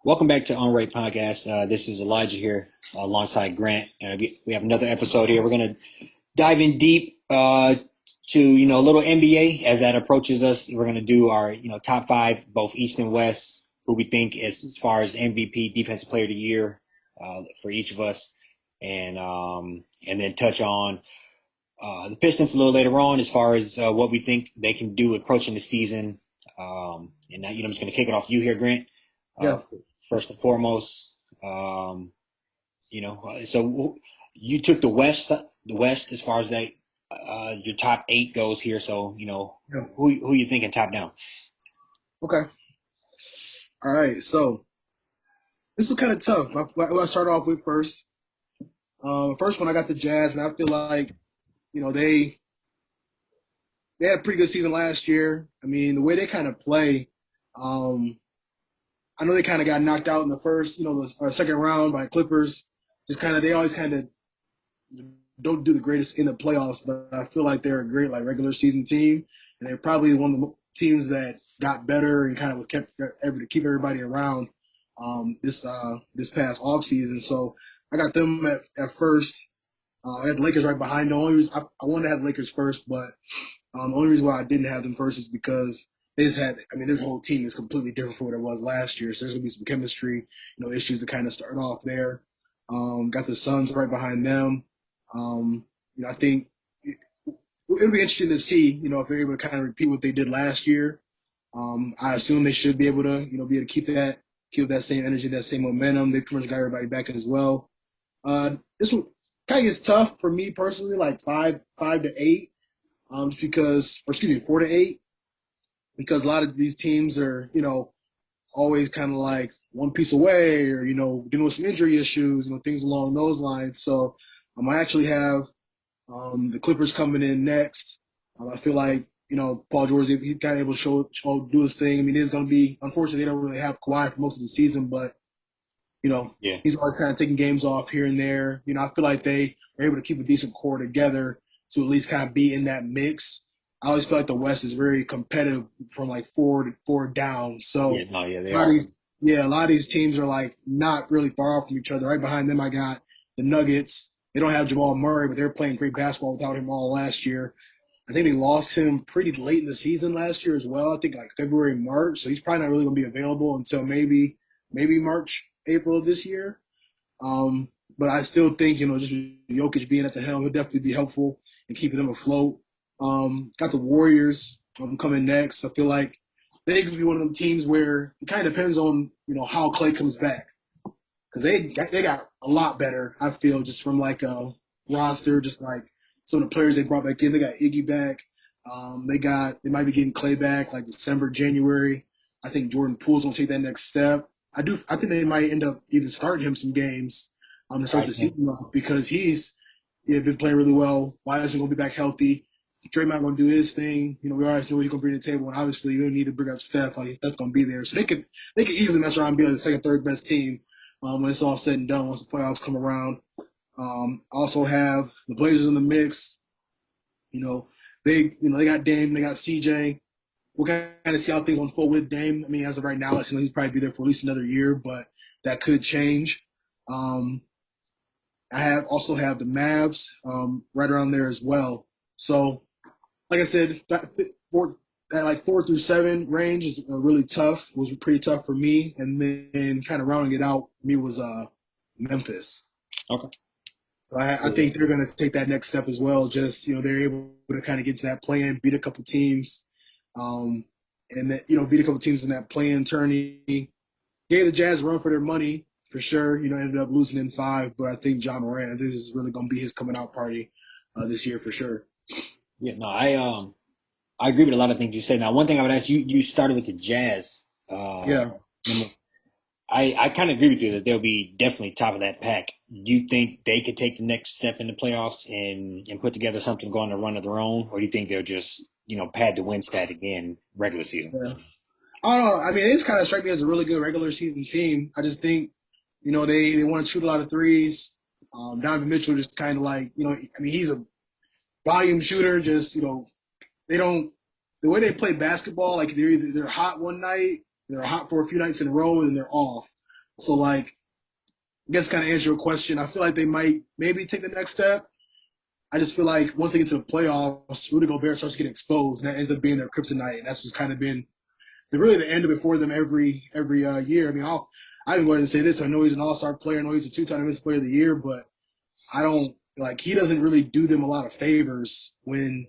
Welcome back to On Rate Podcast. This is Elijah here alongside Grant. We have another episode here. We're going to dive in deep to a little NBA as that approaches us. We're going to do our top five, both East and West, who we think as far as MVP, Defensive Player of the Year for each of us, and then touch on the Pistons a little later on as far as what we think they can do approaching the season. And now, I'm just going to kick it off to you here, Grant. Uh, Yeah. First and foremost, so you took the West as far as that your top eight goes here. So Yeah. who you thinking top down? Okay. All right. So this was kind of tough. I start off with first. First one I got the Jazz, and I feel like they had a pretty good season last year. I mean, the way they kind of play, um, I know they kind of got knocked out in the first, second round by Clippers. Just kind of they always kind of don't do the greatest in the playoffs, but I feel like they're a great like regular season team, and they're probably one of the teams that got better and kind of kept able to keep everybody around this past off season. So I got them at first. I had the Lakers right behind them. The only reason I wanted to have the Lakers first, but the only reason why I didn't have them first is because they just had. I mean, their whole team is completely different from what it was last year. So there's gonna be some chemistry, issues to kind of start off there. Got the Suns right behind them. I think it'll be interesting to see, if they're able to kind of repeat what they did last year. I assume they should be able to, be able to keep that same energy, that same momentum. They pretty much got everybody back as well. This one kind of gets tough for me personally, like five to eight, just because, or excuse me, 4 to 8, because a lot of these teams are, always kind of like one piece away, or dealing with some injury issues, things along those lines. So I actually have the Clippers coming in next. I feel like Paul George, he got able to do his thing. I mean, it's going to be unfortunately they don't really have Kawhi for most of the season, but Yeah, he's always kind of taking games off here and there. I feel like they were able to keep a decent core together to at least kind of be in that mix. I always feel like the West is very competitive from like four down. yeah, So no, yeah, they a lot of are. these, yeah, a lot of these teams are like not really far off from each other. Right behind them, I got the Nuggets. They don't have Jamal Murray, but they're playing great basketball without him all last year. I think they lost him pretty late in the season last year as well. I think like February, March. So he's probably not really going to be available until maybe March, April of this year. But I still think, just Jokic being at the helm, he'll definitely be helpful in keeping them afloat. Got the Warriors coming next. I feel like they could be one of them teams where it kind of depends on, how Clay comes back. Because they got a lot better, I feel, just from like a roster, just like some of the players they brought back in. They got Iggy back. They might be getting Clay back like December, January. I think Jordan Poole's gonna take that next step. I think they might end up even starting him some games to start I the think. season off because he's been playing really well. Wiseman gonna be back healthy. Draymond gonna do his thing. We always know what he's gonna bring to the table, and obviously you don't need to bring up Steph. Like Steph's gonna be there, so they could easily mess around and be like the second, third best team when it's all said and done. Once the playoffs come around, also have the Blazers in the mix. They got Dame, they got CJ. We'll kind of see how things unfold with Dame. I mean, as of right now, he'll probably be there for at least another year, but that could change. Um, I also have the Mavs right around there as well. So, like I said, that like 4 through 7 range is really tough. Was pretty tough for me, and then kind of rounding it out for me was Memphis. Okay. So I think they're going to take that next step as well. Just they're able to kind of get to that plan, beat a couple teams, um, and then beat a couple teams in that plan tourney. Gave the Jazz a run for their money for sure. Ended up losing in 5, but I think John Moran, this is really going to be his coming out party this year for sure. Yeah, no, I agree with a lot of things you said. Now, one thing I would ask you, you started with the Jazz. Yeah. Number I kind of agree with you that they'll be definitely top of that pack. Do you think they could take the next step in the playoffs and put together something going to run of their own, or do you think they'll just pad the win stat again regular season? Yeah. I don't know. I mean, it's kind of strike me as a really good regular season team. I just think, they want to shoot a lot of threes. Donovan Mitchell just kind of like, I mean, he's a volume shooter. Just, they don't, the way they play basketball, like they're hot one night, they're hot for a few nights in a row, and then they're off. So like, I guess kind of answer your question. I feel like they might maybe take the next step. I just feel like once they get to the playoffs, Rudy Gobert starts getting exposed, and that ends up being their kryptonite. And that's what's kind of been really the end of it for them every year. I mean, I can go ahead and say this. I know he's an All-Star player. I know he's a two-time defensive player of the year, but I don't like he doesn't really do them a lot of favors when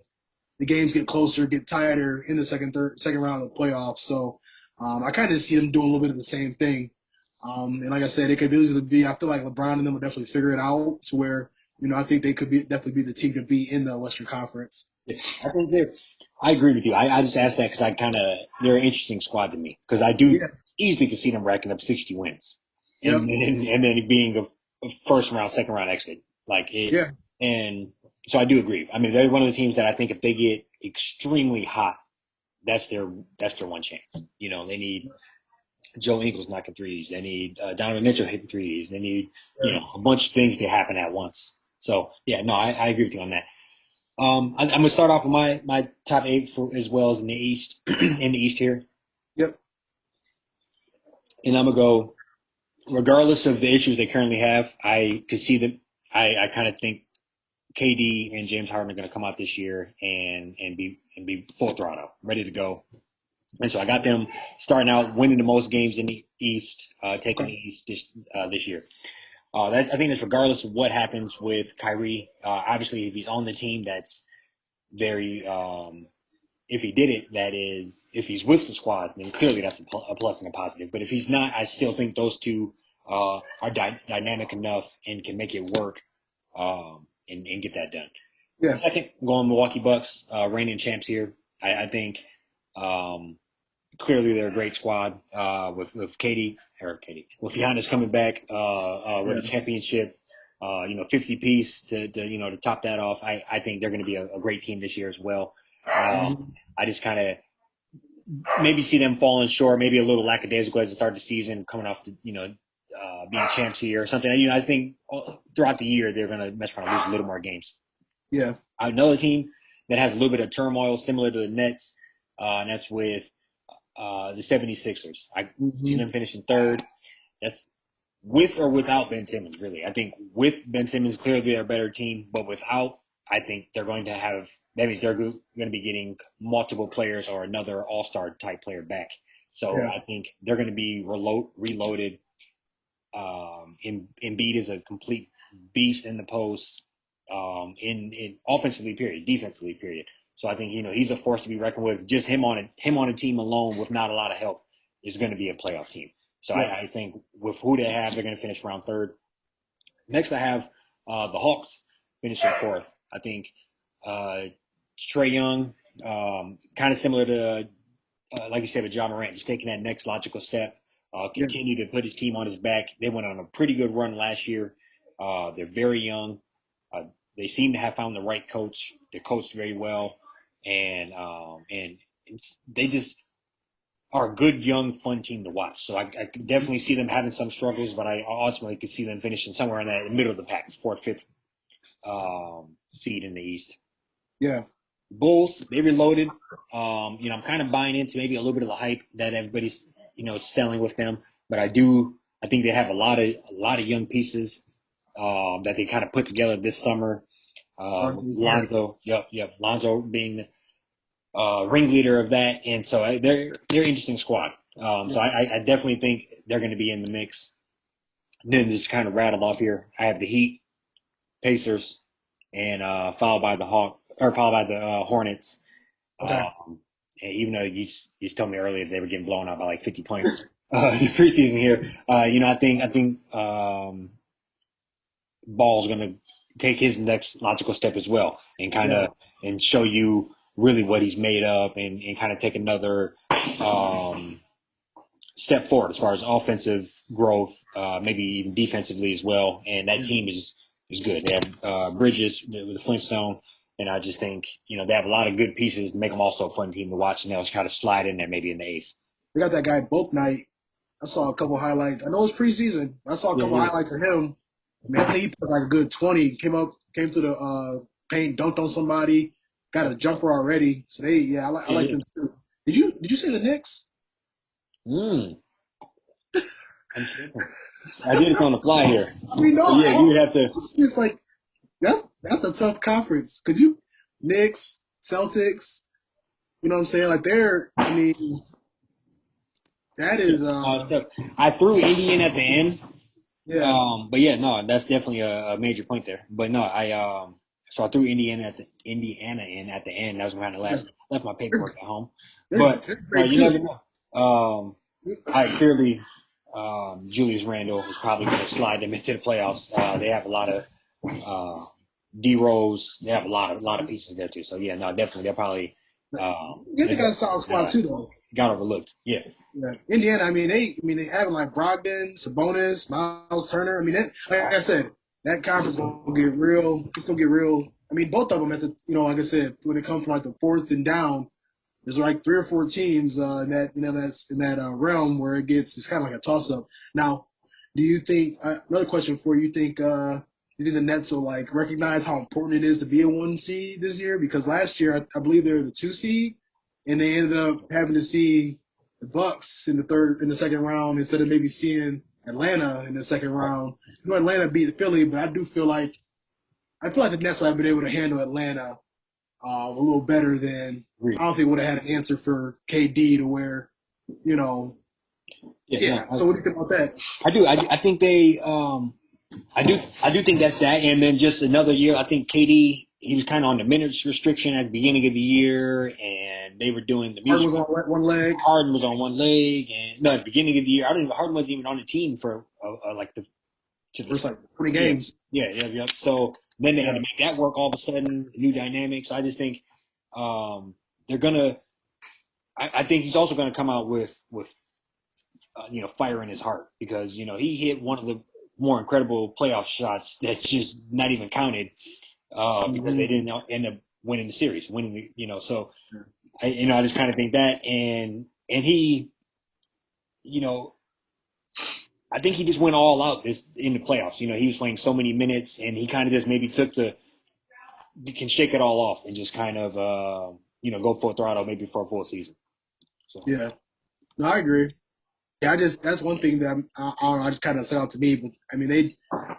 the games get closer, get tighter in the second round of the playoffs. So I kind of see them doing a little bit of the same thing. And like I said, it could easily be. I feel like LeBron and them will definitely figure it out to where I think they could be definitely be the team to beat in the Western Conference. I think they're. I agree with you. I just asked that because I kind of they're an interesting squad to me because I do Yeah. easily can see them racking up 60 wins, Yep. and then it being a first round, second round exit like it. Yeah. And so I do agree. I mean, they're one of the teams that I think if they get extremely hot, that's their one chance. You know, they need Joe Ingles knocking threes. They need Donovan Mitchell hitting threes. They need Yeah. a bunch of things to happen at once. So yeah, no, I agree with you on that. I'm gonna start off with my top eight for as well as in the East in the East here, Yep. and I'm gonna go regardless of the issues they currently have. I could see them. I kind of think KD and James Harden are gonna come out this year and be full throttle, ready to go. And so I got them starting out winning the most games in the East, taking Okay. the East this year. I think that's regardless of what happens with Kyrie. Obviously, if he's on the team, that's very if he did it, that is, if he's with the squad, then clearly that's a plus and a positive. But if he's not, I still think those two are dynamic enough and can make it work and get that done. Yeah. Second, I'm going Milwaukee Bucks, reigning champs here. I think um, clearly they're a great squad with Katie with Giannis coming back with a Yeah. championship. 50 piece to top that off. I think they're going to be a great team this year as well. Mm-hmm. I just kind of maybe see them falling short, maybe a little lackadaisical as they start the season, coming off being champs here or something. I think throughout the year they're going to mess around and lose a little more games. Yeah. Another team that has a little bit of turmoil, similar to the Nets, and that's with the 76ers. I see Mm-hmm. them finishing third. That's with or without Ben Simmons, really. I think with Ben Simmons, clearly they're a better team, but without, I think they're going to have, that means they're going to be getting multiple players or another all star type player back. So Yeah. I think they're going to be reloaded. Embiid is a complete beast in the post, in offensively period, defensively period. So I think he's a force to be reckoned with. Just him on a team alone with not a lot of help is going to be a playoff team. So Yeah. I think with who they have, they're going to finish around third. Next, I have the Hawks finishing fourth. I think uh, Trey Young, kind of similar to like you said with John Morant, just taking that next logical step, Yeah. continue to put his team on his back. They went on a pretty good run last year. They're very young. Uh, they seem to have found the right coach. They coached very well, and they just are a good, young, fun team to watch. So I could definitely see them having some struggles, but I ultimately could see them finishing somewhere in that middle of the pack, fourth, fifth seed in the East. Yeah. Bulls, they reloaded. I'm kind of buying into maybe a little bit of the hype that everybody's selling with them, but I think they have a lot of young pieces that they kind of put together this summer. Yeah. Lonzo, yep, Lonzo being ringleader of that, and so they're an interesting squad. So Yeah. I definitely think they're going to be in the mix. And then just kind of rattled off here. I have the Heat, Pacers, and followed by the Hornets. Okay. Um, and even though you told me earlier they were getting blown out by like 50 points in the preseason here, I think Ball's going to take his next logical step as well, and kind Yeah. of and show you really what he's made of, and kind of take another um, step forward as far as offensive growth, maybe even defensively as well. And that Yeah. team is good. They have Bridges with the Flintstone, and I just think they have a lot of good pieces to make them also a fun team to watch, and they'll try to slide in there maybe in the eighth. They got that guy Book Night. I saw a couple highlights. I know it's preseason. I saw a Yeah, couple yeah, highlights of him. I mean, I think he put like a good 20. Came to the paint, dunked on somebody, got a jumper already. So I yeah, like yeah. them too. Did you say the Knicks? Mm. I'm tripping. I did it on the fly here. I mean, no, But yeah, you would have to. it's like that's a tough conference because you Knicks, Celtics, you know what I'm saying? Like they're, I mean, that Yeah, is, it's tough. I threw Indian at the end. yeah, But yeah, no, that's definitely a major point there. But no, so I threw Indiana in at the end. That was when I yeah. left my they're, paperwork at home. they're, But they're no, great you too. never know. I clearly Julius Randle is probably going to slide them into the playoffs. They have a lot of uh, D Rose. They have a lot of pieces there too. So yeah, no, definitely Yeah, they're they got a solid definitely squad too, though. got overlooked. Yeah, Yeah. Indiana, I mean, they having like Brogdon, Sabonis, Miles Turner. I mean, like I said, that conference gonna get real. It's gonna get real. I mean, both of them at the, like I said, when it comes from like the fourth and down, there's like three or four teams in that, that's in that realm where it's kind of like a toss up. Now, do you think another question for you? You think the Nets will like recognize how important it is to be a one seed this year? Because last year I believe they were the two seed, and they ended up having to see the Bucks in the second round instead of maybe seeing Atlanta in the second round. Atlanta beat Philly, but I feel like the Nets would have been able to handle Atlanta a little better than I agreed. don't think would have had an answer for KD to where, you know, Yeah, yeah. no, So what do you think about that? I do. I think they. I do think that's that. And then just another year, I think KD, he was kind of on the minutes restriction at the beginning of the year, and they were doing the Harden music. was on one leg. Harden was on one leg, and no, at the beginning of the year, I don't even Harden wasn't even on the team for like the to the First like 20 yeah games. yeah. So then they had Yeah. to make that work all of a sudden, new dynamics. I just think they're gonna. I think he's also gonna come out with fire in his heart because he hit one of the more incredible playoff shots that's just not even counted because they Mm-hmm. didn't end up winning the series, winning So I just kind of think that, and he, you know, I think he just went all out this in the playoffs. He was playing so many minutes, and he kind of just maybe can shake it all off and just kind of go full throttle maybe for a full season. So Yeah. No, I agree. Yeah, that's one thing that I don't know, I just kind of set out to me. But I mean,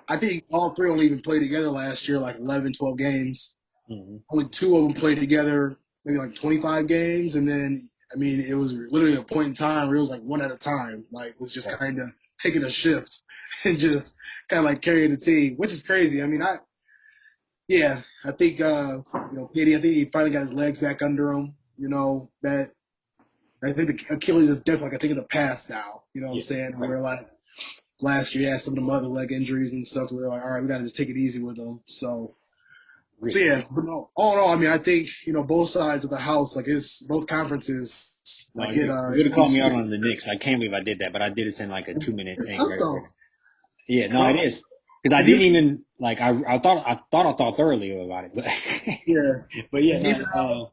I think all three only even played together last year, like 11, 12 games. mhm. Only two of them played together, maybe like 25 games. And then, I mean, it was literally a point in time where it was like one at a time. Like, it was just Right. kind of taking a shift and just kind of like carrying the team, which is crazy. I mean, yeah, I think, Katie, I think he finally got his legs back under him. That I think the Achilles is definitely like, I think in the past now. You know what I'm Yeah, saying? right. Where like last year he had some of the other leg injuries and stuff. So we're like, all right, we got to just take it easy with him. So Agreed. yeah, but no, all in all, I mean, I think both sides of the house, like it's both conferences, No, like you could have called each me out city. on the Knicks. I can't believe I did that, but I did it in like a 2 minute It's thing tough right though, there. Yeah, no, it because is because I didn't even like I thought thoroughly about it, but yeah, but yeah, and even no,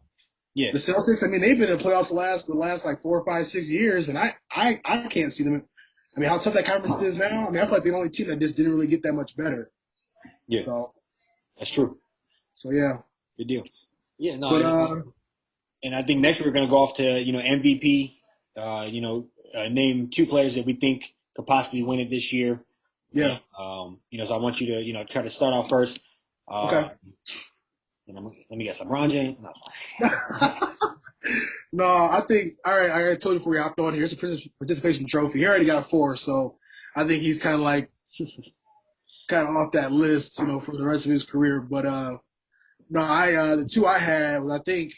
yeah, the Celtics. I mean, they've been in the playoffs the last like 4, 5, 6 years, and I can't see them. I mean, how tough that conference is now. I mean, I feel like the only team that just didn't really get that much better. yeah, So that's true. so yeah, Good deal. Yeah, no, but and I think next we're gonna go off to MVP. Name two players that we think could possibly win it this year. And yeah, so I want you to try to start out first. Uh, okay. let me guess, LeBron James. No. No, I think all right. I already told you before we hopped on here. It's a participation trophy. He already got four, so I think he's kind of like kind of off that list, for the rest of his career. But no, the two I had was I think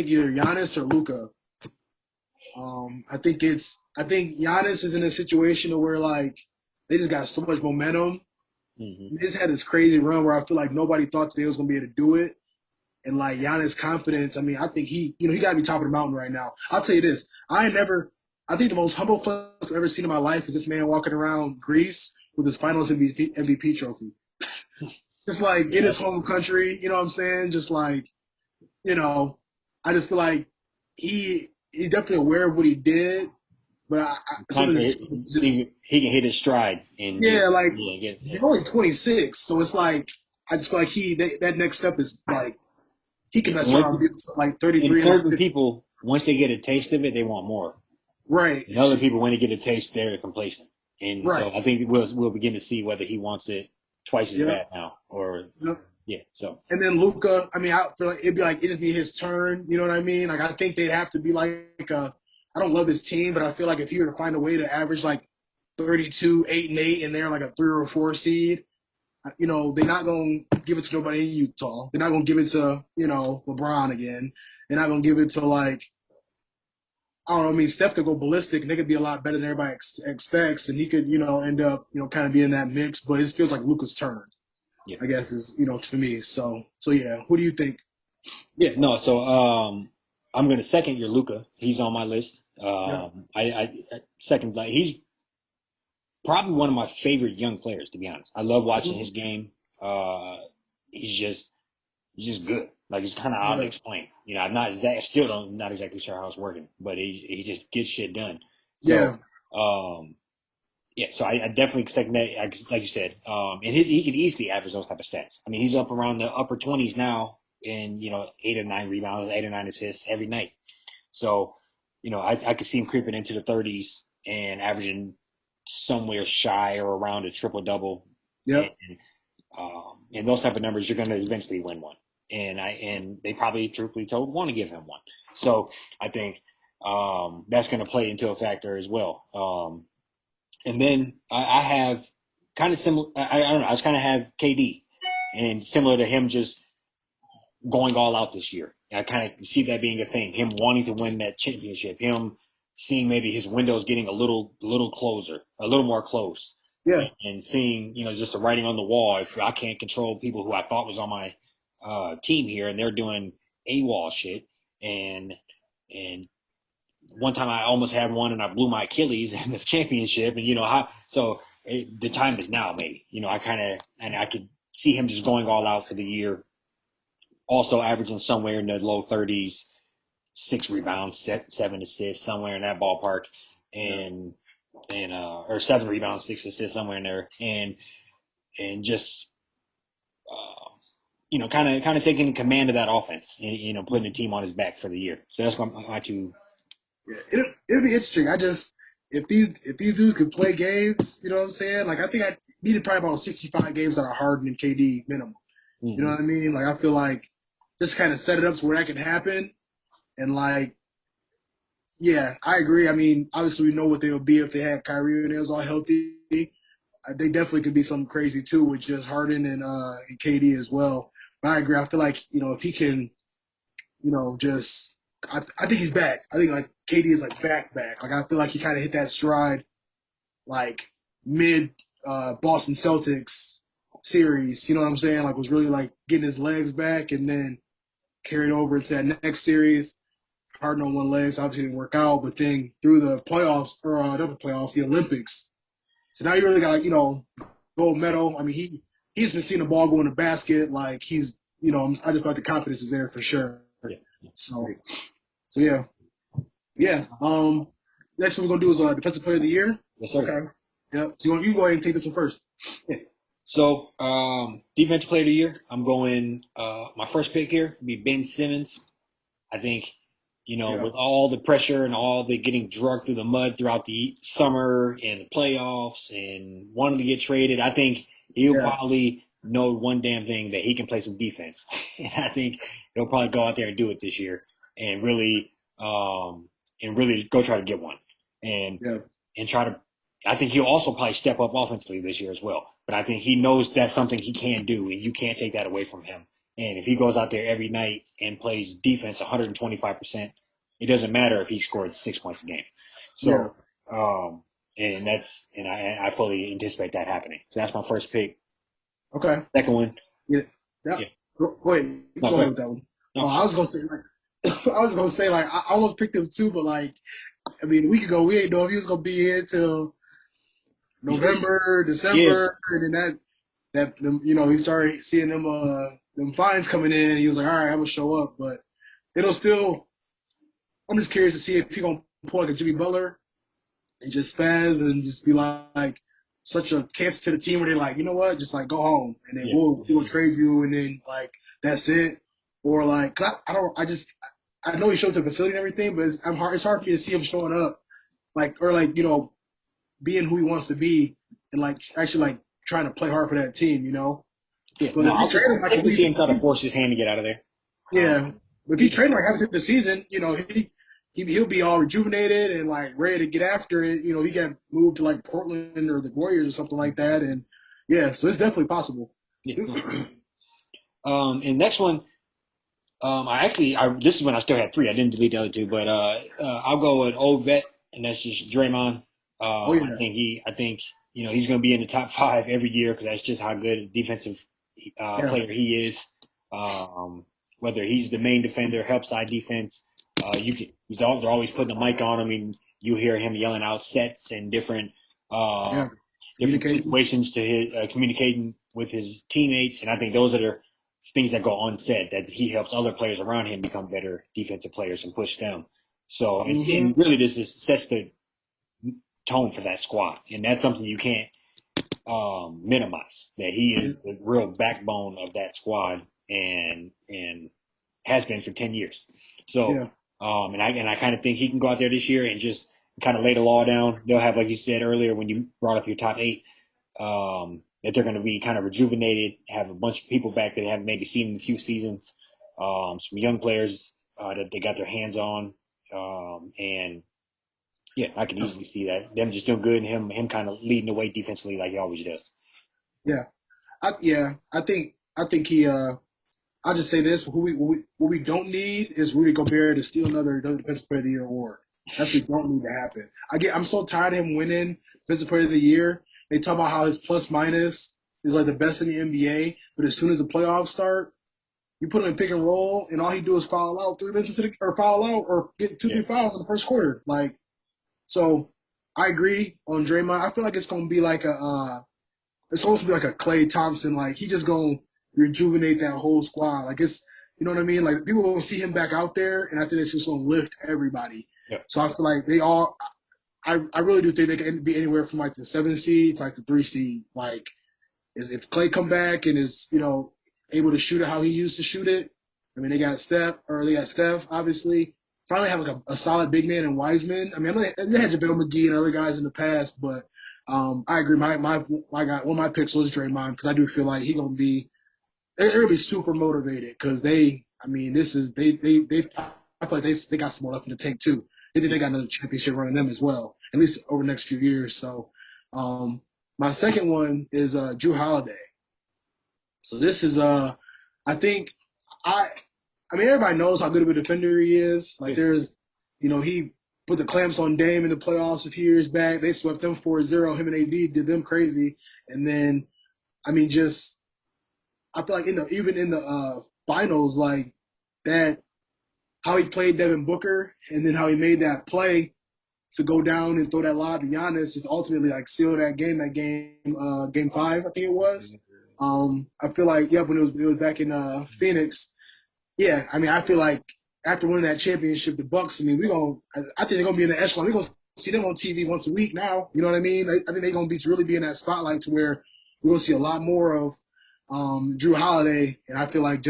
either Giannis or Luca. I think Giannis is in a situation where like they just got so much momentum. Hmm. They just had this crazy run where I feel like nobody thought they was gonna be able to do it. And like Giannis' confidence, I mean, I think he got to be top of the mountain right now. I'll tell you this: I think the most humble place I've ever seen in my life is this man walking around Greece with his Finals MVP trophy, just like in Yeah, his home country. You know what I'm saying? Just like you know, I just feel like he's definitely aware of what he did, but some of this just he can hit his stride and just yeah, like get he's only 26, so it's like I just feel like that next step is like he can yeah. mess around and do like And 33 and like certain 50. people, once they get a taste of it, they want more. Right. And other people, when they get a taste, they're complacent. And Right. so I think we'll begin to see whether he wants it twice as Yeah. bad now or Yep. yeah. So And then Luca, I mean, I feel like it'd just be his turn. You know what I mean? Like, I think they'd have to be like I don't love his team, but I feel like if he were to find a way to average like 32, 8 and 8, and they're like a 3 or 4 seed, they're not going to give it to nobody in Utah. They're not going to give it to, LeBron again. They're not going to give it to like, I don't know. I mean, Steph could go ballistic and they could be a lot better than everybody expects. And he could, end up, kind of be in that mix, but it feels like Luca's turn. yeah, I guess is to me. So yeah. What do you think? yeah. No, so I'm gonna second your Luca. He's on my list. Yeah. I second like he's probably one of my favorite young players to be honest. I love watching his game. Uh, he's just he's just good. Like it's kind of hard to Yeah. explain. I'm not that still don't not exactly sure how it's working, but he just gets shit done. So Yeah. um, yeah, so I definitely second that. Like you said, and he could easily average those type of stats. I mean, he's up around the upper 20s now, and 8 or 9 rebounds, 8 or 9 assists every night. So, I could see him creeping into the 30s and averaging somewhere shy or around a triple double, and Yep. and those type of numbers, you're going to eventually win one. And they probably, truthfully told, want to give him one. So I think that's going to play into a factor as well. And then I have kind of similar. I don't know. I just kind of have KD, and similar to him, just going all out this year. I kind of see that being a thing. Him wanting to win that championship. Him seeing maybe his windows getting a little closer, a little more close, Yeah. and seeing just the writing on the wall. If I can't control people who I thought was on my team here, and they're doing AWOL shit, and and one time I almost had one and I blew my Achilles in the championship, and the time is now. Maybe I could see him just going all out for the year, also averaging somewhere in the low 30s, 6 rebounds, 7 assists, somewhere in that ballpark, Yeah. and or 7 rebounds, 6 assists, somewhere in there, and just kind of taking command of that offense, and putting the team on his back for the year. So that's my two. Yeah. It'll be interesting. I just if these dudes could play games, you know what I'm saying? Like I think I needed probably about 65 games out of Harden and KD minimum. You know Mm-hmm. what I mean? Like I feel like just kind of set it up to where that can happen. And like, yeah, I agree. I mean, obviously we know what they would be if they had Kyrie and they was all healthy. They definitely could be something crazy too with just Harden and KD as well. But I agree. I feel like if he can, just I think he's back. I think like KD is like back. Like I feel like he kind of hit that stride like mid Boston Celtics series. You know what I'm saying? Like was really like getting his legs back and then carried over to that next series. Harden on one leg, so obviously didn't work out. But then through the playoffs, or not the playoffs, the Olympics. So now you really got like gold medal. I mean he's been seeing the ball go in the basket. Like he's I just thought the confidence is there for sure. Yeah. So Great. so yeah. Next one we're gonna do is defensive player of the year. Yes, sir. Okay. Yep. So you go ahead and take this one first. Yeah. So, defensive player of the year, I'm going. My first pick here would be Ben Simmons. I think, Yeah. with all the pressure and all the getting drugged through the mud throughout the summer and the playoffs and wanting to get traded, I think he'll Yeah. probably know one damn thing that he can play some defense. And I think he'll probably go out there and do it this year and really go try to get one and Yeah. and try to. I think he'll also probably step up offensively this year as well. But I think he knows that's something he can do, and you can't take that away from him. And if he goes out there every night and plays defense 125%, it doesn't matter if he scored 6 points a game. Yeah. So, I fully anticipate that happening. So that's my first pick. Okay. Second one, Yeah. Yeah. yeah, Go ahead. You no, go go ahead ahead. with that one. Oh, No, I was gonna say like I was gonna say like I almost picked him too, but like I mean a week ago we ain't know if he was gonna be here till November, yeah, December, and then he started seeing them fines coming in. He was like, all right, I'm gonna show up, but it'll still. I'm just curious to see if he gonna pull like a Jimmy Butler and just spaz and just be like such a cancer to the team where they're like, you know what, just like go home and then yeah, we'll trade you and then like that's it. Or like 'cause I don't I know he showed to the facility and everything, but it's hard for me to see him showing up like or like being who he wants to be and like actually like trying to play hard for that team, you know. Yeah, But no, if you trade him I'd like a like to week see to him the try to season, force his hand to get out of there. Um, yeah. But if he he, trade him like halfway through the season, you know, he'll be all rejuvenated and like ready to get after it. You know, he got moved to like Portland or the Warriors or something like that, and yeah, so it's definitely possible. yeah, no, for sure. And next one, this is when I still had three. I didn't delete the other two, but I'll go with old vet, and that's just Draymond. Oh I yeah, think he's going to be in the top five every year because that's just how good a defensive yeah, player he is. Um, Whether he's the main defender, help side defense, they're always putting a mic on him, and you hear him yelling out sets and uh, yeah. different Communication. situations to his communicating with his teammates, and I think those are the things that go unsaid, that he helps other players around him become better defensive players and push them. So, Hmm. and really, sets the tone for that squad, and that's something you can't minimize. That he is the real backbone of that squad, and has been for 10 years. So, Yeah, and I kind of think he can go out there this year and just kind of lay the law down. They'll have, like you said earlier when you brought up your top eight, that they're going to be kind of rejuvenated, have a bunch of people back that haven't maybe seen in a few seasons, some young players that they got their hands on, and yeah, I can easily see that them just doing good and him kind of leading the way defensively like he always does. yeah, yeah. I think he. I'll just say this: what we don't need is Rudy Gobert to steal another Defensive Player of the Year award. That's what we don't need to happen. I'm so tired of him winning Defensive Player of the Year. They talk about how his plus minus is like the best in the NBA, but as soon as the playoffs start, you put him in pick and roll, and all he do is foul out 3 minutes into or foul out or get two, Yeah, three fouls in the first quarter. Like, so I agree on Draymond. I feel like it's gonna be like it's supposed to be like a Clay Thompson. Like he just gonna rejuvenate that whole squad. Like it's you know what I mean. Like people will see him back out there, and I think it's just gonna lift everybody. yeah, So I feel like they all. I really do think they can be anywhere from like the 7 seed to like the 3 seed. Like is if Clay come back and is able to shoot it how he used to shoot it. I mean they got Steph obviously. Finally have like a solid big man in Wiseman. I mean they had JaVale McGee and other guys in the past, but I agree. My guy, one of my picks was Draymond because I do feel like he gonna be they're gonna be super motivated because I mean this is they I feel like they got some more left in the tank too. They think yeah. they got another championship running them as well, at least over the next few years. So um, my second one is Drew Holiday. So this is I think I I mean everybody knows how good of a defender he is. Like Yeah. there's he put the clamps on Dame in the playoffs a few years back. They swept them 4-0. Him and AD did them crazy. And then I mean just I feel like even in the finals like that how he played Devin Booker and then how he made that play to go down and throw that lob to Giannis just ultimately like seal that game 5, I think it was. I feel like when it was back in Phoenix, yeah. I mean, I feel like after winning that championship, the Bucks. I mean, I think they're gonna be in the echelon. We're gonna see them on TV once a week now. You know what I mean? I think they're gonna be really be in that spotlight to where we're gonna see a lot more of Drew Holiday, and I feel like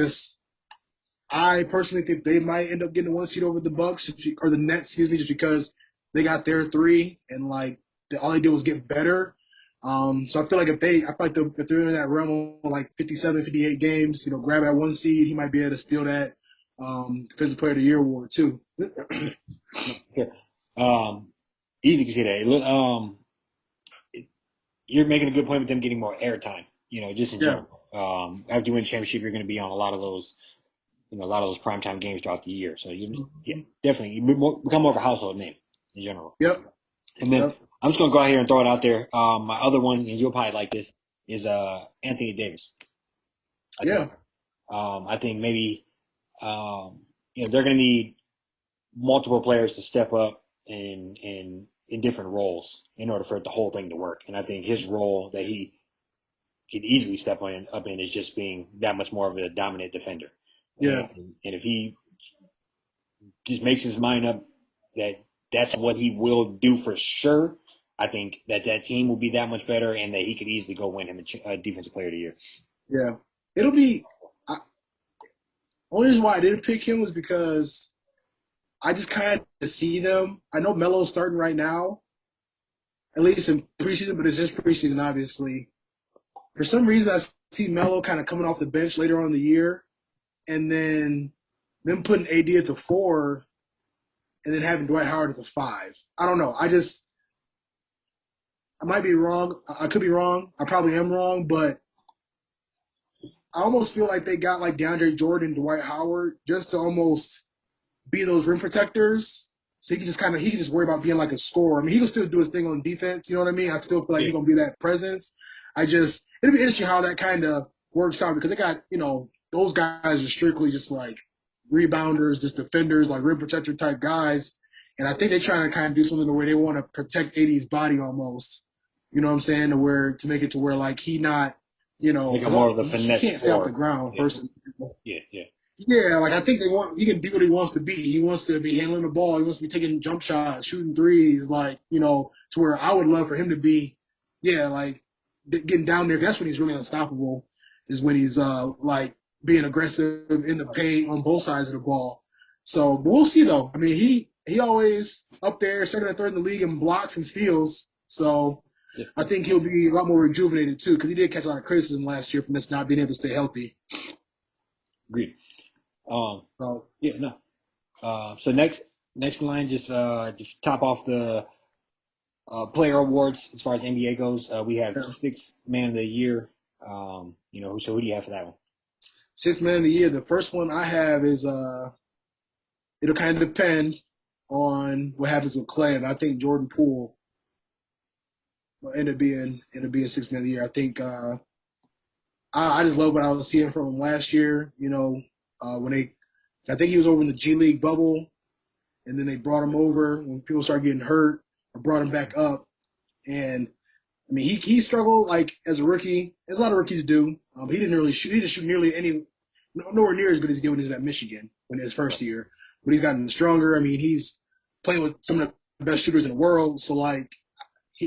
I personally think they might end up getting the 1 seed over the Bucks or the Nets, excuse me, just because they got their 3 and like all they did was get better. So I feel like if they're in that realm of like 57, 58 games, grab that 1 seed, he might be able to steal that Defensive Player of the Year award too. Yeah. Um, Easy to see that. You're making a good point with them getting more airtime. Just in Yeah, general. After you win the championship, you're going to be on a lot of those, a lot of those primetime games throughout the year. So yeah, definitely become more of a household name in general. yep, And then yep, I'm just going to go out here and throw it out there. My other one, and you'll probably like this, is Anthony Davis. I think yeah, I think maybe they're going to need multiple players to step up in different roles in order for the whole thing to work. And I think his role that he could easily up in is just being that much more of a dominant defender. yeah, And if he just makes his mind up that that's what he will do for sure, I think that team will be that much better, and that he could easily go win him a Defensive Player of the Year. yeah. It'll be. Only reason why I didn't pick him was because I just kind of see them. I know Melo's starting right now, at least in preseason, but it's just preseason, obviously. For some reason, I see Melo kind of coming off the bench later on in the year, and then them putting AD at the 4, and then having Dwight Howard at the 5. I don't know. I might be wrong. I could be wrong. I probably am wrong, but I almost feel like they got like DeAndre Jordan, Dwight Howard, just to almost be those rim protectors. So he can just worry about being like a scorer. I mean, he can still do his thing on defense. You know what I mean? I still feel like Yeah. he's gonna be that presence. It'll be interesting how that kind of works out because they got those guys are strictly just like rebounders, just defenders, like rim protector type guys. And I think they're trying to kind of do something the way they want to protect AD's body almost. You know what I'm saying? To make it to where like he not, Like a because more of the he finesse can't stay off the four. ground Yeah. first. Yeah. Yeah. Yeah, like I think he can be what he wants to be. He wants to be handling the ball. He wants to be taking jump shots, shooting threes, like, to where I would love for him to be, yeah, like getting down there. That's when he's really unstoppable, is when he's like being aggressive in the paint on both sides of the ball. So, but we'll see though. I mean, he always up there, second or third in the league in blocks and steals. So Yeah. I think he'll be a lot more rejuvenated too, because he did catch a lot of criticism last year from just not being able to stay healthy. Agreed. Um, So yeah. No. So next line, just top off the player awards as far as NBA goes. We have yeah. six man of the year. So who do you have for that one? 6 man of the year. The first one I have is it'll kind of depend on what happens with Clay, but I think Jordan Poole will end up being 6 man of the year. I think I just love what I was seeing from him last year. When I think he was over in the G League bubble, and then they brought him over when people started getting hurt, or brought him back up, and I mean, he struggled like as a rookie, as a lot of rookies do. He didn't really shoot. He didn't shoot nearly nowhere near as good as he did when he was at Michigan when his first year. But he's gotten stronger. I mean, he's playing with some of the best shooters in the world. So like,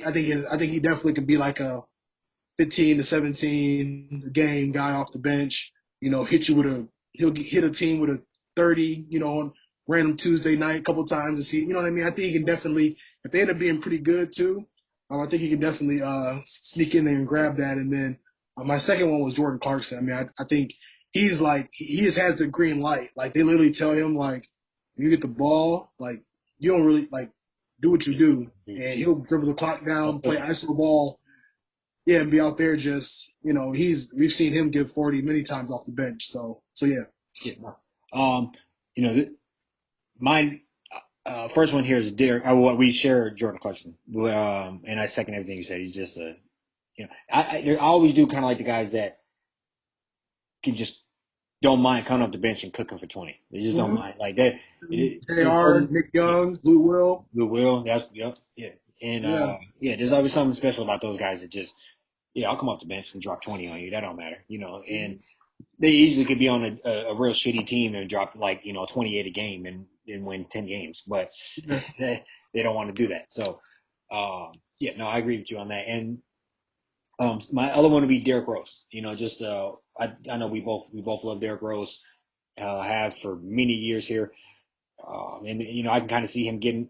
I think he definitely could be like a 15 to 17 game guy off the bench. Hit you with he'll hit a team with a 30. On random Tuesday night a couple times to see. You know what I mean? I think he can definitely, if they end up being pretty good too. I think he can definitely sneak in there and grab that. And then my second one was Jordan Clarkson. I mean, I think he's like he just has the green light. Like they literally tell him like, you get the ball, like you don't really like do what you do, and he'll dribble the clock down, play iso ball, yeah, and be out there just we've seen him give 40 many times off the bench. So yeah. Yeah. Um, mine first one here is Derek. What we share Jordan Clarkson. And I second everything you said. He's just I always do kind of like the guys that can just don't mind coming off the bench and cooking for 20. They just don't mind like that. Jr. Nick Young, Lou Will. Lou Will. That's yeah. And Yeah. there's always something special about those guys that just I'll come off the bench and drop 20 on you. That don't matter, And they easily could be on a real shitty team and drop 28 a game and win 10 games, but Yeah. they don't want to do that. So no, I agree with you on that. And my other one would be Derrick Rose. I know we both love Derrick Rose, have for many years here. And I can kind of see him getting,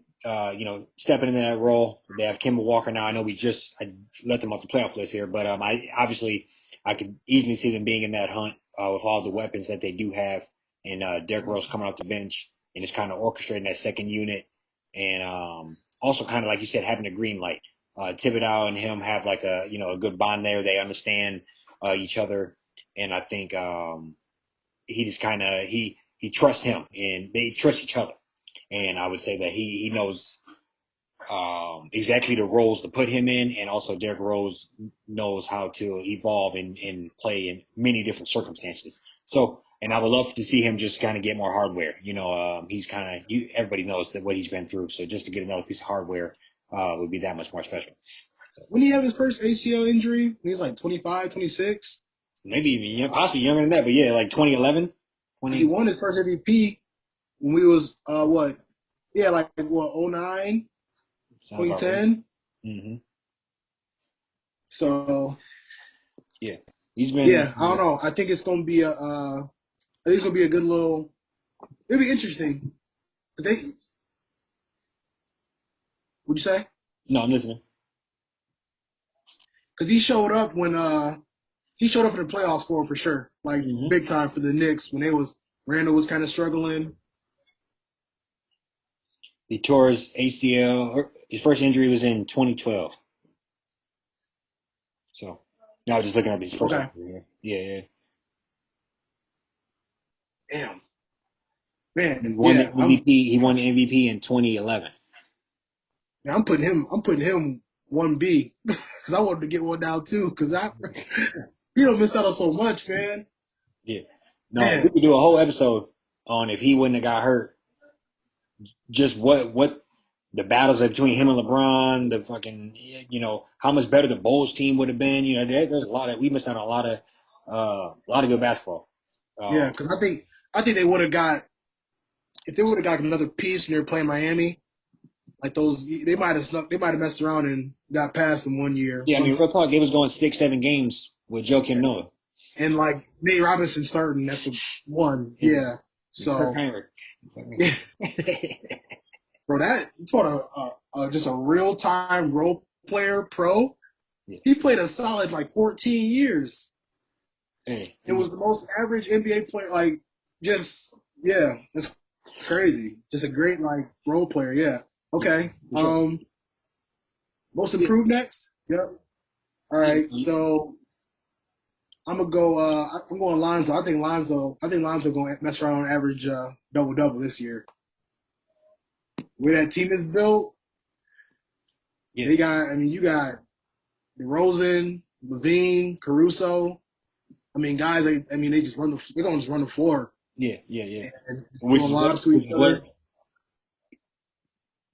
stepping into that role. They have Kemba Walker now. I know I let them off the playoff list here, but I could easily see them being in that hunt with all the weapons that they do have, and Derrick Rose coming off the bench and just kind of orchestrating that second unit, and also kind of like you said, having a green light. Thibodeau and him have like a good bond there. They understand each other, and I think he just kind of he trusts him, and they trust each other. And I would say that he knows exactly the roles to put him in, and also Derrick Rose knows how to evolve and play in many different circumstances. So, and I would love to see him just kind of get more hardware. He's kind of everybody knows that what he's been through. So just to get another piece of hardware would be that much more special. So, When did he have his first ACL injury? When he was like 25, 26. maybe even possibly younger than that, but yeah, like 2011, He won his first MVP when we was what? Yeah, like what, 09, sounds about right. 2010. Mm-hmm. So Yeah, he's been. yeah, I don't know. I think it's gonna be a good little. It'll be interesting. Would you say? No, I'm listening. because he showed up in the playoffs for sure, like Hmm. big time for the Knicks when they was Randall was kind of struggling. He tore his ACL. His first injury was in 2012. So now just looking up his first Okay, injury here. Yeah, yeah. damn He man, won the yeah, MVP. He won the MVP in 2011. I'm putting him 1B because I wanted to get one now too because I he don't miss out on so much, man. Yeah. No, we Man, could do a whole episode on if he wouldn't have got hurt. Just what the battles between him and LeBron, the fucking how much better the Bulls team would have been. There's a lot of we missed out on a lot of good basketball. yeah, Um, because I think they would have got if they would have got another piece and they were playing Miami. Like those, they might have messed around and got past them one year. yeah, I mean, Once real talk, they was going 6, 7 games with Joakim Noah and like Nate Robinson starting at the one, and yeah. Kirk So Heinrich. yeah, bro, that you taught just a real time role player pro. Yeah. He played a solid like 14 years. Hey, It he was was the most average NBA player. Like just yeah, that's crazy. Just a great like role player. Yeah. yeah, Okay. for sure. Most Yeah, improved next. Yep. All yeah. right. So I'm gonna go. I'm going Lonzo. I think Lonzo going to mess around and average double double this year. Where that team is built, Yeah, they got. I mean, you got DeRozan, Levine, Caruso. I mean, guys. I mean, they just run the. They're gonna just run the floor yeah, yeah, yeah. and Which throwing is what lobs to which each is what other.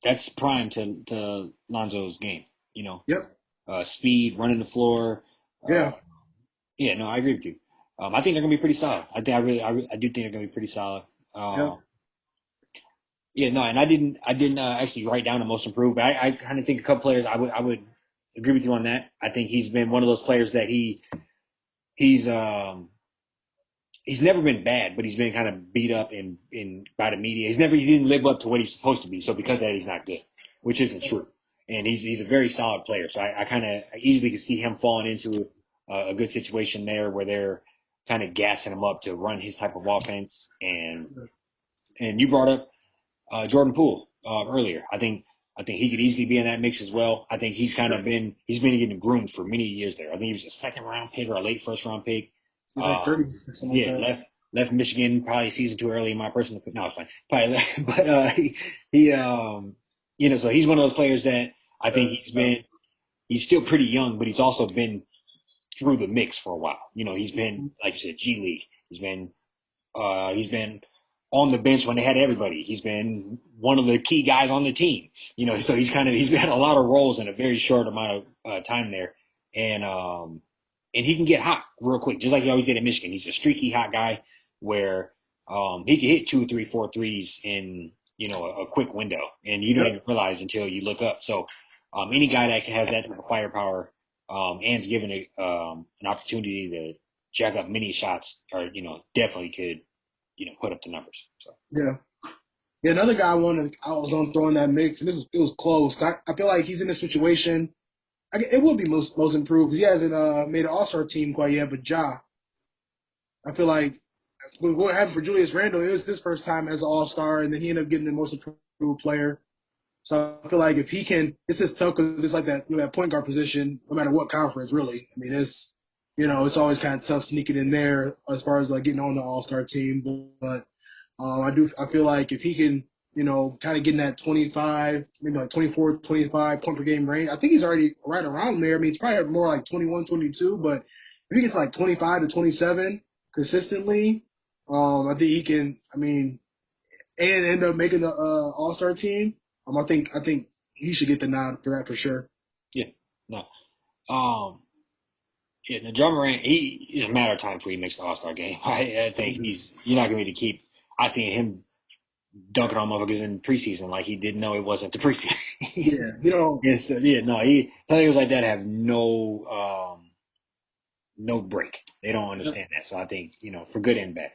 that's prime to Lonzo's game. You know, Yep. speed, running the floor. Uh, Yeah. yeah, no, I agree with you. I think they're gonna be pretty solid. I do think they're gonna be pretty solid. Yep. Yeah, no, and I didn't actually write down the most improved, but I kind of think a couple players I would agree with you on that. I think he's been one of those players that he's he's never been bad, but he's been kind of beat up in by the media. He didn't live up to what he's supposed to be. So because of that, he's not good, which isn't true. And he's a very solid player. So I kind of easily can see him falling into a good situation there where they're kind of gassing him up to run his type of offense. And you brought up Jordan Poole earlier. I think he could easily be in that mix as well. I think he's been getting groomed for many years there. I think he was a second round pick or a late first round pick. He's like Uh, 30 or something like yeah, that. left Michigan probably season too early in my personal opinion. No, it's fine. Probably, but he so he's one of those players that I think he's still pretty young, but he's also been through the mix for a while. He's been like you said, G League. He's been on the bench when they had everybody. He's been one of the key guys on the team. So he's had a lot of roles in a very short amount of time there, and and he can get hot real quick, just like he always did at Michigan. He's a streaky hot guy where he can hit 2, 3, 4 threes in a quick window, and you don't Yep. even realize until you look up. So any guy that has that type of firepower and's given an opportunity to jack up many shots, or definitely could put up the numbers. So Yeah. Yeah. Another guy I was going to throw in that mix, and it was close. I feel like he's in this situation. It would be most improved because he hasn't made an All Star team quite yet. But Ja, I feel like what happened for Julius Randle, it was his first time as an All Star, and then he ended up getting the most improved player. So I feel like if he can, it's just tough because it's like that that point guard position, no matter what conference, really. I mean, it's always kind of tough sneaking in there as far as like getting on the All Star team. But I feel like if he can, kind of getting that 25, maybe like 24, 25 point per game range. I think he's already right around there. I mean, it's probably more like 21, 22, but if he gets like 25 to 27 consistently, I think he can. I mean, and end up making the All Star team. I think he should get the nod for that for sure. yeah, no, um, yeah, the drummer it's a matter of time before he makes the All Star game. I think you're not gonna be able to keep. I seen him dunking on motherfuckers in preseason like he didn't know it wasn't the preseason. Yeah, Yes, yeah, no, players like that have no break. They don't understand that. So I think for good and bad.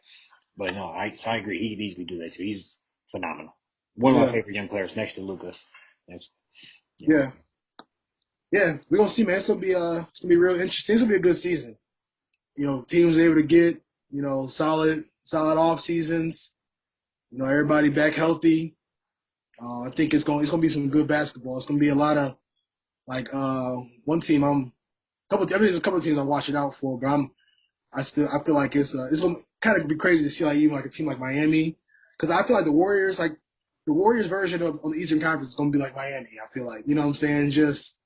But no, I agree. He could easily do that too. He's phenomenal. One of my yeah, favorite young players next to Luca. That's, yeah. yeah. Yeah, we're gonna see, man. It's gonna be real interesting. It's gonna be a good season. Teams able to get solid off seasons. Everybody back healthy. I think it's gonna be some good basketball. It's gonna be a lot of like one team. There's a couple of teams I'm watching out for, but I feel like it's gonna kind of be crazy to see like even like a team like Miami, because I feel like the Warriors version of on the Eastern Conference is gonna be like Miami. I feel like what I'm saying, just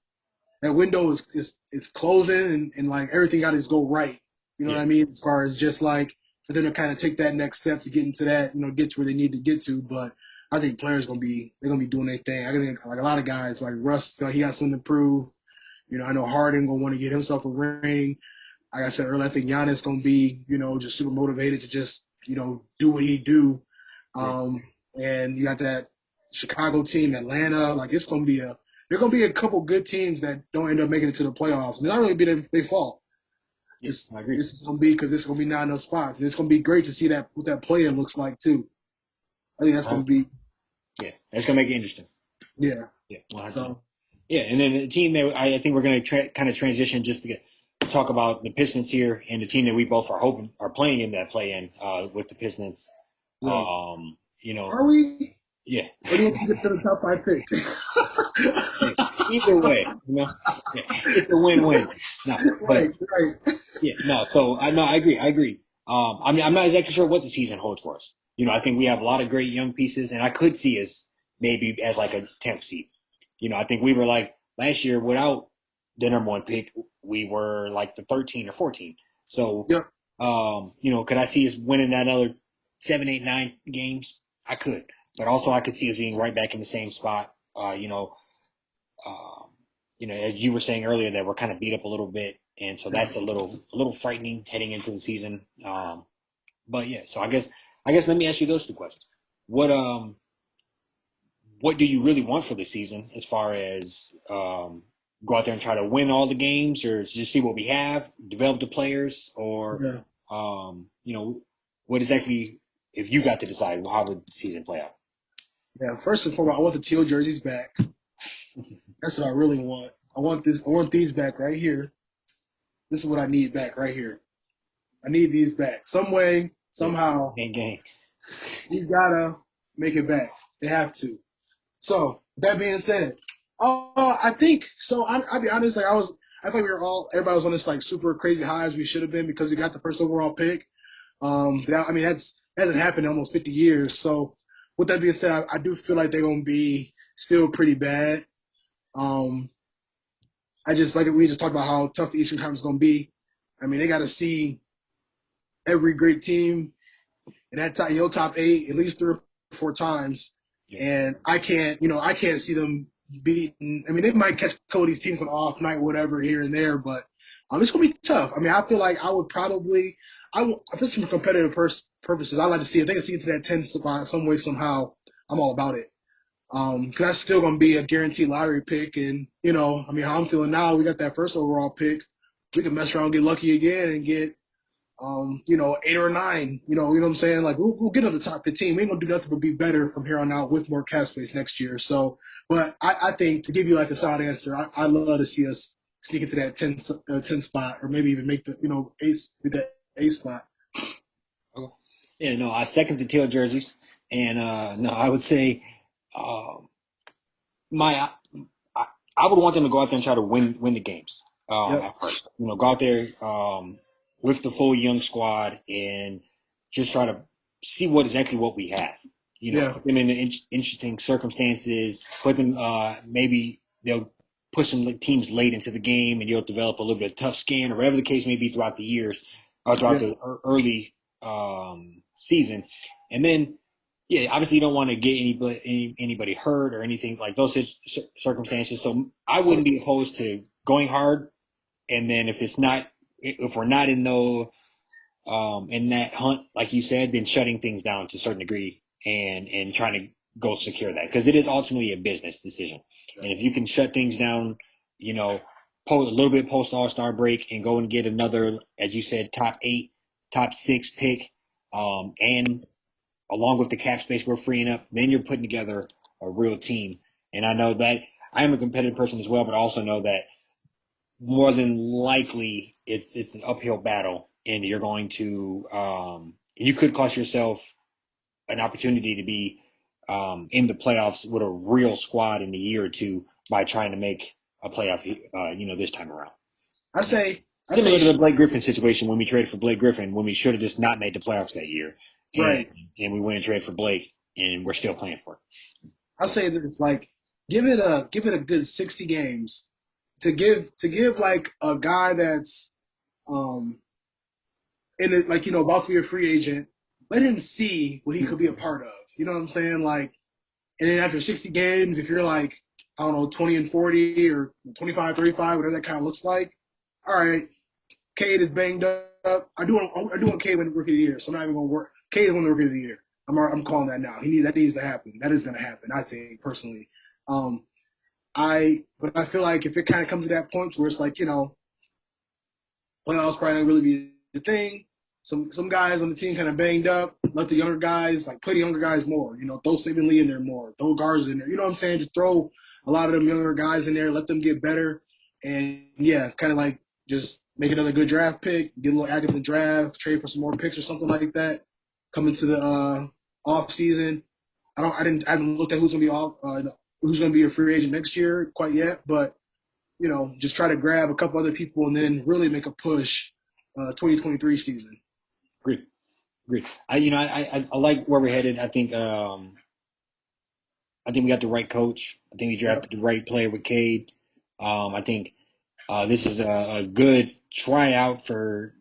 that window is closing, and like everything got to go right. You know what Yeah, I mean? As far as just like for them to kind of take that next step to get into that, get to where they need to get to. But I think players they're gonna be doing their thing. I think like a lot of guys like Russ, he got something to prove. I know Harden gonna want to get himself a ring. Like I said earlier, I think Giannis gonna be, just super motivated to just, do what he do. yeah. Um, and you got that Chicago team, Atlanta. Like there gonna be a couple good teams that don't end up making it to the playoffs. It's not really be their fault. Yeah, It's I agree. this is gonna be because it's gonna be not enough spots, and it's gonna be great to see that what that player looks like too. I think that's gonna be Yeah, that's gonna make it interesting. yeah. Yeah, 100%. So Yeah, and then the team that I think we're going to kind of transition just to talk about the Pistons here and the team that we both are hoping are playing in that play in with the Pistons. yeah, You know, are we? yeah, Or do you want to get to the top five pick? hey, either way, yeah, it's a win-win. No, but Right, right. yeah, no. So I no, I agree. I agree. I mean, I'm not exactly sure what the season holds for us. I think we have a lot of great young pieces, and I could see us maybe as like a 10th seed. I think we were like last year without the number one pick, we were like the 13 or 14. So, Yep. could I see us winning that other 7, 8, 9 games? I could, but also I could see us being right back in the same spot. Um, as you were saying earlier, that we're kind of beat up a little bit, and so Yeah. that's a little frightening heading into the season. But yeah, so I guess let me ask you those two questions. What what do you really want for the season as far as go out there and try to win all the games, or just see what we have, develop the players, or Yeah. what is actually if you got to decide how would the season play out? Yeah. First and foremost, I want the teal jerseys back. That's what I really want. I want these back right here. This is what I need back right here. I need these back. Some way, Yeah, somehow, gang. we gotta make it back. They have to. So that being said, I think so. I'll be honest. I think everybody was on this like super crazy high as we should have been because we got the first overall pick. That hasn't happened in almost 50 years. So with that being said, I do feel like they're gonna be still pretty bad. Um, I just like we just talked about how tough the Eastern Conference is going to be. I mean, they got to see every great team in that top eight at least 3 or 4 times, Yeah, and I can't see them beating. I mean, they might catch a couple of these teams on off night, whatever, here and there, but it's going to be tough. I mean, I feel like I would probably, just from competitive purposes, I like to see if they can see it to that 10 spot some way somehow. I'm all about it. Cause that's still going to be a guaranteed lottery pick. And, I mean, how I'm feeling now, we got that first overall pick. We can mess around and get lucky again and get, 8 or 9, what I'm saying? Like we'll get on the top 15. We ain't gonna do nothing but be better from here on out with more cap space next year. So, but I think to give you like a solid answer, I love to see us sneak into that 10 spot or maybe even make the, ace with that ace spot. okay. Yeah, no, I second the teal jerseys, and no, I would say uh, my I, I would want them to go out there and try to win the games Yep. at first. Go out there with the full young squad and just try to see what exactly what we have. Yeah. Put them in interesting circumstances. Put them maybe they'll push some teams late into the game, and you'll develop a little bit of tough skin or whatever the case may be throughout the years or throughout Yeah. the early season, and then yeah, obviously you don't want to get anybody hurt or anything like those circumstances. So I wouldn't be opposed to going hard, and then if we're not in that hunt, like you said, then shutting things down to a certain degree and trying to go secure that because it is ultimately a business decision. And if you can shut things down, you know, a little bit post All Star break and go and get another, as you said, top 8, top 6 pick, and along with the cap space we're freeing up, then you're putting together a real team. And I know that I am a competitive person as well, but I also know that more than likely it's an uphill battle, and you're going to you could cost yourself an opportunity to be in the playoffs with a real squad in a year or two by trying to make a playoff, this time around. I You know, say, I similar say, to the Blake Griffin situation when we traded for Blake Griffin, when we should have just not made the playoffs that year, and right. and we went and traded for Blake, and we're still playing for it. I So say that it's like give it a good 60 games to give like a guy that's um in it, like about to be a free agent. Let him see what he could be a part of. You know what I'm saying? Like, and then after 60 games, if you're like, I don't know, 20 and 40 or 25, 35, whatever that kind of looks like. All right, Cade is banged up. I do want Cade win rookie of the year, so I'm not even gonna work. Cade is win the rookie of the year. I'm calling that now. That needs to happen. That is gonna happen. I think personally. Um, but I feel like if it kind of comes to that point where it's like playoffs probably not really be the thing. Some guys on the team kind of banged up. Let the younger guys play the younger guys more. Throw Saban Lee in there more. Throw Garza in there. You know what I'm saying? Just throw a lot of them younger guys in there. Let them get better. And yeah, kind of like just make another good draft pick. Get a little active in the draft. Trade for some more picks or something like that. Come into the off season. I haven't looked at who's gonna be a free agent next year quite yet, but just try to grab a couple other people and then really make a push 2023 season. great, great. I like where we're headed. I think we got the right coach. I think we Yeah, drafted the right player with Cade. I think this is a good tryout for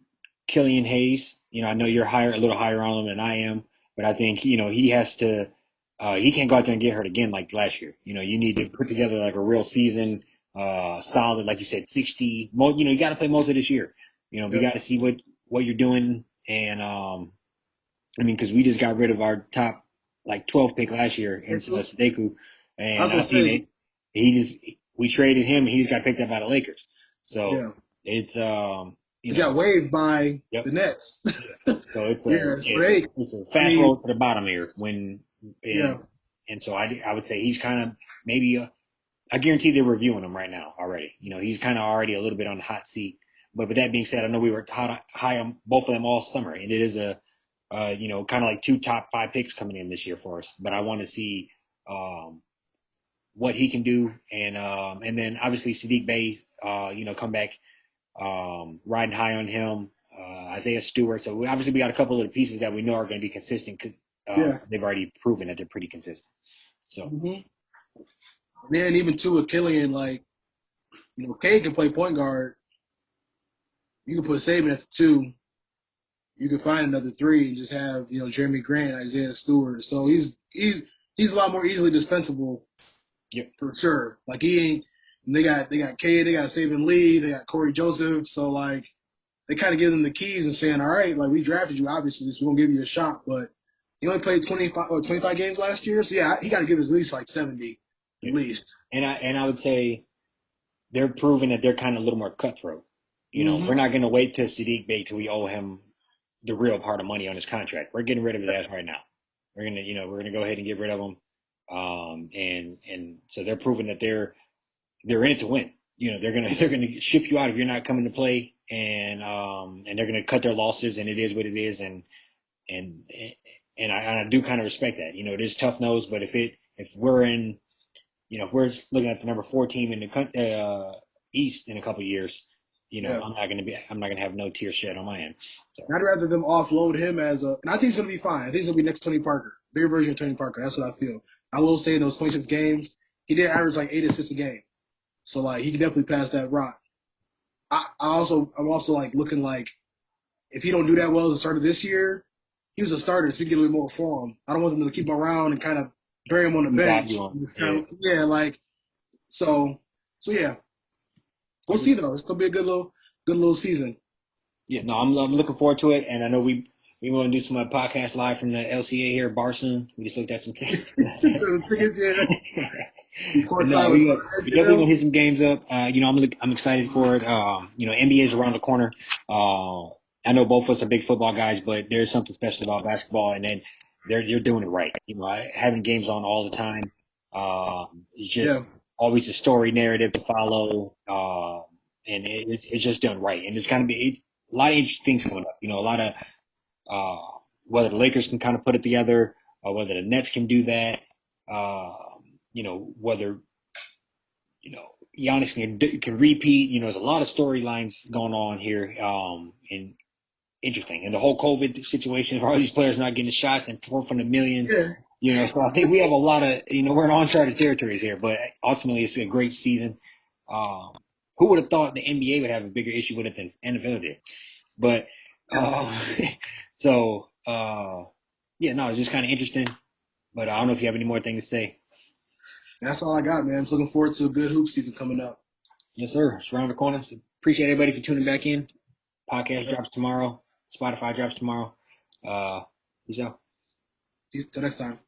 Killian Hayes. I know you're a little higher on him than I am, but I think he has to. He can't go out there and get hurt again like last year. You need to put together like a real season, solid, like you said, 60. You got to play most of this year. We yeah. got to see what you're doing, and I mean, because we just got rid of our top like 12 pick last year in Sadeku, I was and I gonna seen say, it. We traded him. He just got picked up by the Lakers. So yeah, it's he got waived by yep. the Nets. So it's a Yeah, yeah, but hey, it's a I fast mean, road to the bottom here. When yeah, and so I would say he's kind of maybe I guarantee they're reviewing him right now already. He's kind of already a little bit on the hot seat. But with that being said, I know we were high on both of them all summer, and it is kind of like two top five picks coming in this year for us. But I want to see um, what he can do, and then obviously Sadiq Bey, come back riding high on him. Isaiah Stewart. So we got a couple of the pieces that we know are going to be consistent because yeah. they've already proven that they're pretty consistent. So And then even too with Killian, like Cade can play point guard. You can put Saban at the two. You can find another three and just have Jeremy Grant, Isaiah Stewart. So he's a lot more easily dispensable yep, for sure. Like he ain't. They got Cade, they got Saban Lee, they got Corey Joseph. So like they kind of give them the keys and saying, all right, like we drafted you obviously, so we're gonna give you a shot. But he only played 25 games last year, so yeah, he got to give us at least like 70 at yep. least. And I would say they're proving that they're kind of a little more cutthroat. We're Mm-hmm. not going to wait till Sadiq Bey till we owe him the real part of money on his contract. We're getting rid of his ass right now. We're gonna go ahead and get rid of him. And so they're proving that they're in it to win. They're gonna ship you out if you're not coming to play, and they're gonna cut their losses, and it is what it is, and and I do kind of respect that. It is tough nose, but if we're in if we're looking at the number four team in the East in a couple of years, Yeah. I'm not gonna have no tears shed on my end. So And I'd rather them offload him and I think he's gonna be fine. I think he's gonna be next to Tony Parker, bigger version of Tony Parker. That's what I feel. I will say in those 26 games, he did average like 8 assists a game, so like he can definitely pass that rock. I'm also like looking like if he don't do that well at the start of this year, he was a starter, so we get a little more for him. I don't want them to keep him around and kind of bury him on the we value bench. him. It's Yeah, kind of yeah, like so yeah. We'll see though. It's gonna be a good little season. yeah. No, I'm looking forward to it, and I know we want to do some podcast live from the LCA here at Bar soon. We just looked at some tickets. Tickets, yeah. But Court no, time was we definitely right gonna hit some games up. I'm excited for it. NBA is around the corner. I know both of us are big football guys, but there's something special about basketball, and then you're doing it right. Having games on all the time. It's Yeah. just always a story narrative to follow, and it's just done right. And it's kind of be a lot of interesting things coming up. You know, a lot of whether the Lakers can kind of put it together, or whether the Nets can do that. You know, whether Giannis can repeat. You know, there's a lot of storylines going on here, and interesting. And the whole COVID situation for all these players not getting shots and four from the millions. Yeah, You know, so I think we have a lot of, we're in uncharted territories here, but ultimately it's a great season. Um, who would have thought the NBA would have a bigger issue with it than NFL did? But, yeah. uh, so, yeah, no, it's just kind of interesting. But I don't know if you have any more things to say. That's all I got, man. I'm just looking forward to a good hoop season coming up. Yes, sir. It's around the corner. So appreciate everybody for tuning back in. Podcast Yep. drops tomorrow. Spotify drops tomorrow. Peace out. Till next time.